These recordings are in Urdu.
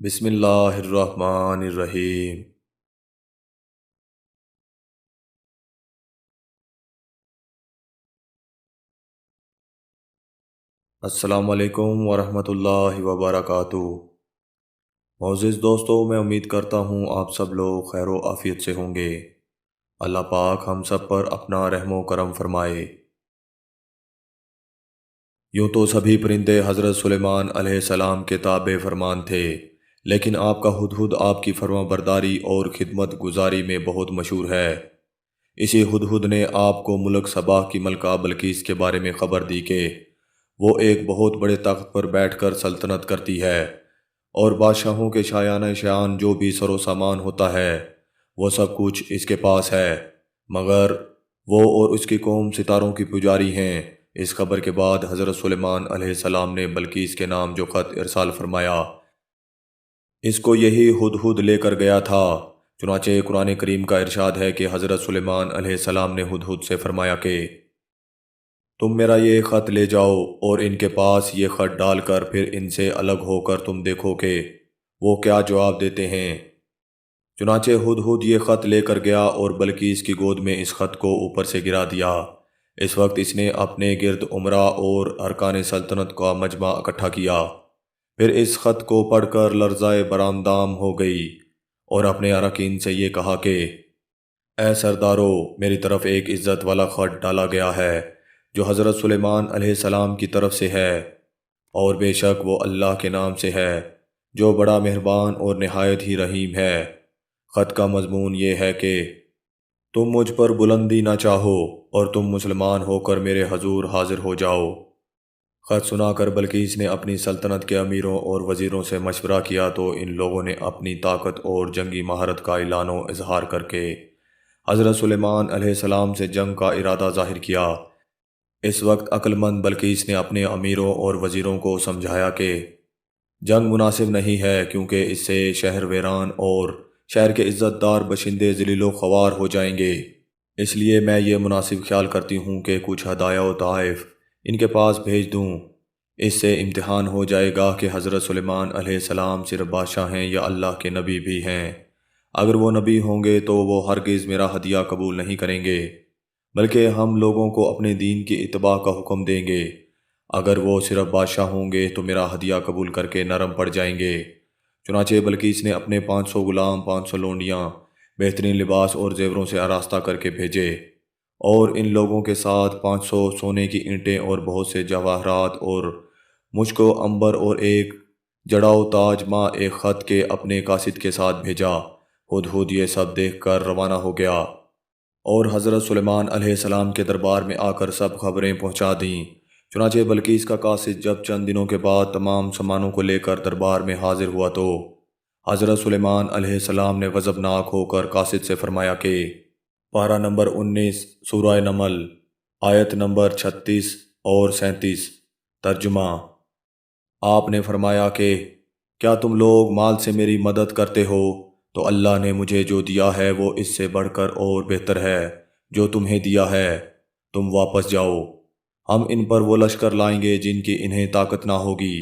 بسم اللہ الرحمن الرحیم۔ السلام علیکم ورحمۃ اللہ وبرکاتہ۔ معزز دوستو، میں امید کرتا ہوں آپ سب لوگ خیر و عافیت سے ہوں گے۔ اللہ پاک ہم سب پر اپنا رحم و کرم فرمائے۔ یوں تو سبھی پرندے حضرت سلیمان علیہ السلام کے تابع فرمان تھے، لیکن آپ کا ہد ہد آپ کی فرما برداری اور خدمت گزاری میں بہت مشہور ہے۔ اسی ہد ہد نے آپ کو ملک سبا کی ملکہ بلقیس کے بارے میں خبر دی کہ وہ ایک بہت بڑے تخت پر بیٹھ کر سلطنت کرتی ہے، اور بادشاہوں کے شایانہ شان جو بھی سر و سامان ہوتا ہے وہ سب کچھ اس کے پاس ہے، مگر وہ اور اس کی قوم ستاروں کی پجاری ہیں۔ اس خبر کے بعد حضرت سلیمان علیہ السلام نے بلقیس کے نام جو خط ارسال فرمایا، اس کو یہی ہد ہد لے کر گیا تھا۔ چنانچہ قرآن کریم کا ارشاد ہے کہ حضرت سلیمان علیہ السلام نے ہد ہد سے فرمایا کہ تم میرا یہ خط لے جاؤ اور ان کے پاس یہ خط ڈال کر پھر ان سے الگ ہو کر تم دیکھو کہ وہ کیا جواب دیتے ہیں۔ چنانچہ ہد ہد یہ خط لے کر گیا اور بلقیس کی گود میں اس خط کو اوپر سے گرا دیا۔ اس وقت اس نے اپنے گرد امراء اور ارکان سلطنت کا مجمع اکٹھا کیا، پھر اس خط کو پڑھ کر لرزائے برآمدام ہو گئی اور اپنے اراکین سے یہ کہا کہ اے سردارو، میری طرف ایک عزت والا خط ڈالا گیا ہے جو حضرت سلیمان علیہ السلام کی طرف سے ہے، اور بے شک وہ اللہ کے نام سے ہے جو بڑا مہربان اور نہایت ہی رحیم ہے۔ خط کا مضمون یہ ہے کہ تم مجھ پر بلندی نہ چاہو اور تم مسلمان ہو کر میرے حضور حاضر ہو جاؤ۔ خط سنا کر بلقیس نے اپنی سلطنت کے امیروں اور وزیروں سے مشورہ کیا تو ان لوگوں نے اپنی طاقت اور جنگی مہارت کا اعلان و اظہار کر کے حضرت سلیمان علیہ السلام سے جنگ کا ارادہ ظاہر کیا۔ اس وقت عقل مند بلقیس نے اپنے امیروں اور وزیروں کو سمجھایا کہ جنگ مناسب نہیں ہے، کیونکہ اس سے شہر ویران اور شہر کے عزت دار باشندے ذلیل و خوار ہو جائیں گے، اس لیے میں یہ مناسب خیال کرتی ہوں کہ کچھ ہدایہ و تحائف ان کے پاس بھیج دوں۔ اس سے امتحان ہو جائے گا کہ حضرت سلیمان علیہ السلام صرف بادشاہ ہیں یا اللہ کے نبی بھی ہیں۔ اگر وہ نبی ہوں گے تو وہ ہرگز میرا ہدیہ قبول نہیں کریں گے، بلکہ ہم لوگوں کو اپنے دین کی اتباع کا حکم دیں گے۔ اگر وہ صرف بادشاہ ہوں گے تو میرا ہدیہ قبول کر کے نرم پڑ جائیں گے۔ چنانچہ بلقیس نے اپنے 500 غلام، 500 لونڈیاں بہترین لباس اور زیوروں سے آراستہ کر کے بھیجے، اور ان لوگوں کے ساتھ 500 سونے کی اینٹیں اور بہت سے جواہرات اور مشک و عنبر اور ایک جڑاؤ تاج ماں ایک خط کے اپنے قاصد کے ساتھ بھیجا۔ ہد ہد یہ سب دیکھ کر روانہ ہو گیا اور حضرت سلیمان علیہ السلام کے دربار میں آ کر سب خبریں پہنچا دیں۔ چنانچہ بلقیس کا قاصد جب چند دنوں کے بعد تمام سامانوں کو لے کر دربار میں حاضر ہوا تو حضرت سلیمان علیہ السلام نے غضبناک ہو کر قاصد سے فرمایا کہ پارہ نمبر 19 سورہ النمل آیت نمبر 36 اور 37 ترجمہ۔ آپ نے فرمایا کہ کیا تم لوگ مال سے میری مدد کرتے ہو تو اللہ نے مجھے جو دیا ہے وہ اس سے بڑھ کر اور بہتر ہے جو تمہیں دیا ہے۔ تم واپس جاؤ، ہم ان پر وہ لشکر لائیں گے جن کی انہیں طاقت نہ ہوگی،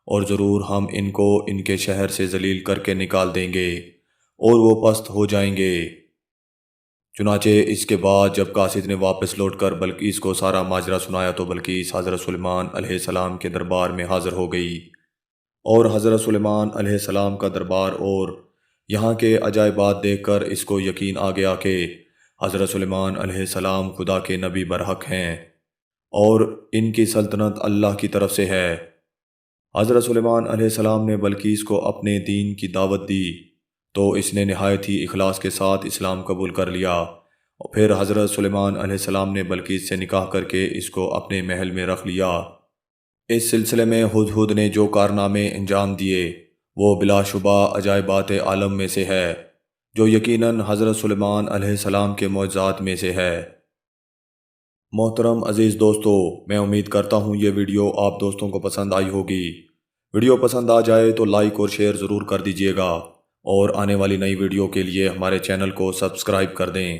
اور ضرور ہم ان کو ان کے شہر سے ذلیل کر کے نکال دیں گے اور وہ پست ہو جائیں گے۔ چنانچہ اس کے بعد جب قاصد نے واپس لوٹ کر بلقیس کو سارا ماجرا سنایا تو بلقیس حضرت سلیمان علیہ السلام کے دربار میں حاضر ہو گئی، اور حضرت سلیمان علیہ السلام کا دربار اور یہاں کے عجائبات دیکھ کر اس کو یقین آ گیا کہ حضرت سلیمان علیہ السلام خدا کے نبی برحق ہیں اور ان کی سلطنت اللہ کی طرف سے ہے۔ حضرت سلیمان علیہ السلام نے بلقیس کو اپنے دین کی دعوت دی تو اس نے نہایت ہی اخلاص کے ساتھ اسلام قبول کر لیا، اور پھر حضرت سلیمان علیہ السلام نے بلقیس سے نکاح کر کے اس کو اپنے محل میں رکھ لیا۔ اس سلسلے میں ہد ہد نے جو کارنامے انجام دیے وہ بلا شبہ عجائبات عالم میں سے ہے، جو یقیناً حضرت سلیمان علیہ السلام کے معجزات میں سے ہے۔ محترم عزیز دوستو، میں امید کرتا ہوں یہ ویڈیو آپ دوستوں کو پسند آئی ہوگی۔ ویڈیو پسند آ جائے تو لائک اور شیئر ضرور کر دیجیے گا، اور آنے والی نئی ویڈیو کے لیے ہمارے چینل کو سبسکرائب کر دیں،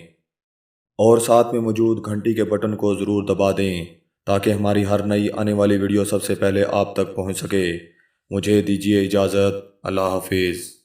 اور ساتھ میں موجود گھنٹی کے بٹن کو ضرور دبا دیں تاکہ ہماری ہر نئی آنے والی ویڈیو سب سے پہلے آپ تک پہنچ سکے۔ مجھے دیجیے اجازت۔ اللہ حافظ۔